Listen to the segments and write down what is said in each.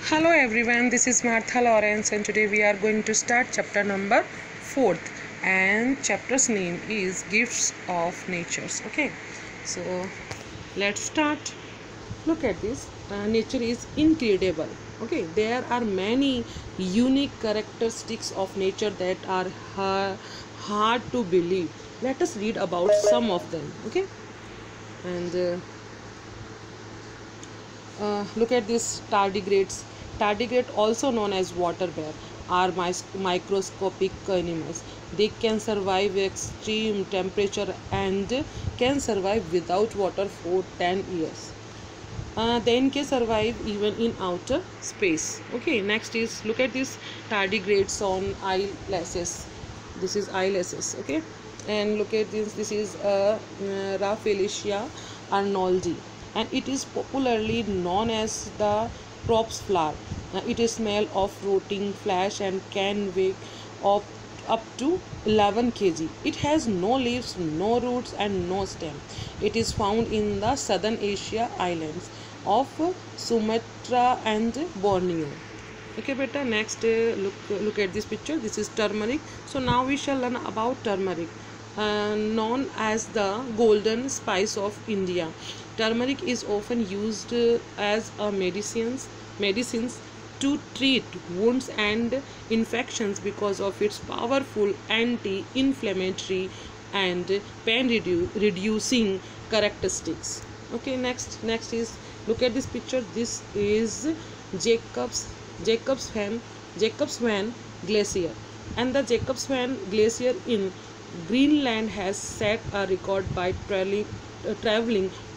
Hello everyone, this is Martha Lawrence and today we are going to start chapter number 4th and chapter's name is Gifts of Natures. Okay, so let's start. Look at this. Nature is incredible. Okay, there are many unique characteristics of nature that are hard to believe. Let us read about some of them. Okay, and look at this tardigrades. Tardigrade, also known as water bear, are microscopic animals. They can survive extreme temperature and can survive without water for 10 years. Then can survive even in outer space. Okay, next is look at this tardigrades on eyelashes. This is eyelashes. Okay, and look at this. This is Rafflesia arnoldii, and it is popularly known as the props flower. It is smell of rotting flesh and can weigh up to 11 kg. It has no leaves, no roots and no stem. It is found in the southern Asia islands of Sumatra and Borneo. Okay beta, next look at this picture. This is turmeric. So now we shall learn about turmeric, known as the golden spice of India. Turmeric is often used as a medicines to treat wounds and infections because of its powerful anti-inflammatory and pain reducing characteristics. Okay, next is look at this picture. This is Jacobsvan Glacier, and the Jacobsvan Glacier in Greenland has set a record by traveling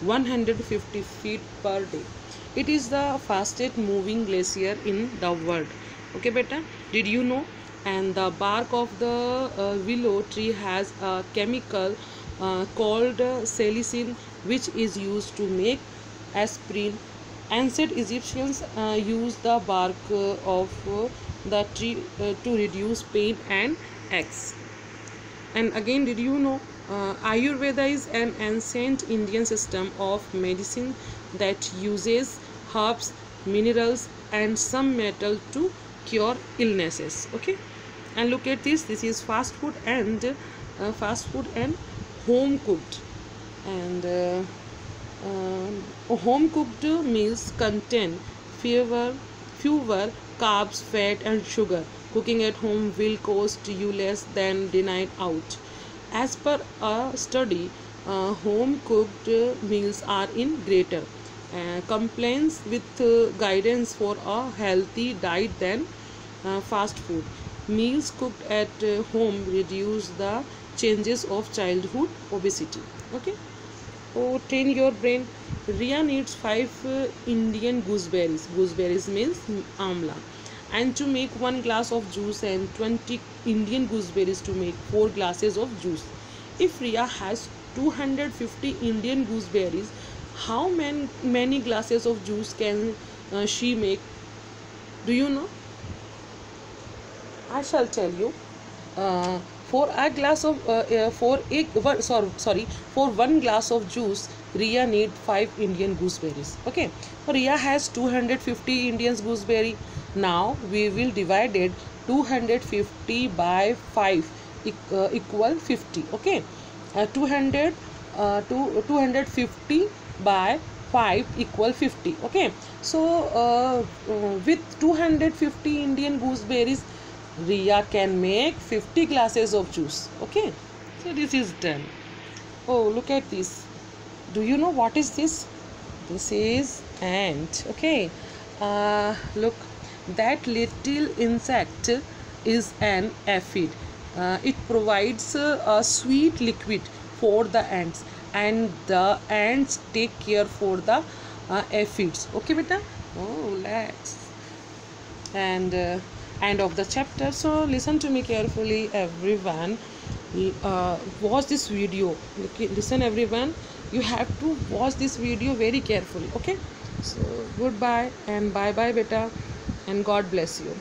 150 feet per day. It is the fastest moving glacier in the world. Okay beta, did you know? And the bark of the willow tree has a chemical called salicin, which is used to make aspirin. Ancient Egyptians used the bark of the tree to reduce pain and aches. And again, did you know Ayurveda is an ancient Indian system of medicine that uses herbs, minerals and some metal to cure illnesses. Okay, and look at this. This is fast food and home cooked. And home cooked meals contain fewer carbs, fat and sugar. Cooking at home will cost you less than dining out. As per a study, home cooked meals are in greater compliance with guidance for a healthy diet than fast food. Meals cooked at home reduce the changes of childhood obesity. Okay. Oh, train your brain. Ria needs 5 Indian gooseberries. Gooseberries means amla. And to make 1 glass of juice, and 20 Indian gooseberries to make 4 glasses of juice. If Ria has 250 Indian gooseberries, how many glasses of juice can she make? Do you know? I shall tell you. For a glass of for 1 glass of juice, Ria need 5 Indian gooseberries. Okay, Ria has 250 Indian gooseberry. Now we will divide it 250 by 5 equal 50. Okay, 250 by 5 equal 50. Okay, so with 250 Indian gooseberries, Ria can make 50 glasses of juice. Okay, so this is done. Oh, look at this. Do you know what is this? This is ant. Okay, look, that little insect is an aphid. It provides a sweet liquid for the ants, and the ants take care for the aphids. Okay beta. Oh, let's and end of the chapter. So listen to me carefully everyone. Watch this video. Listen everyone, you have to watch this video very carefully. Okay, so goodbye and bye bye beta, and God bless you.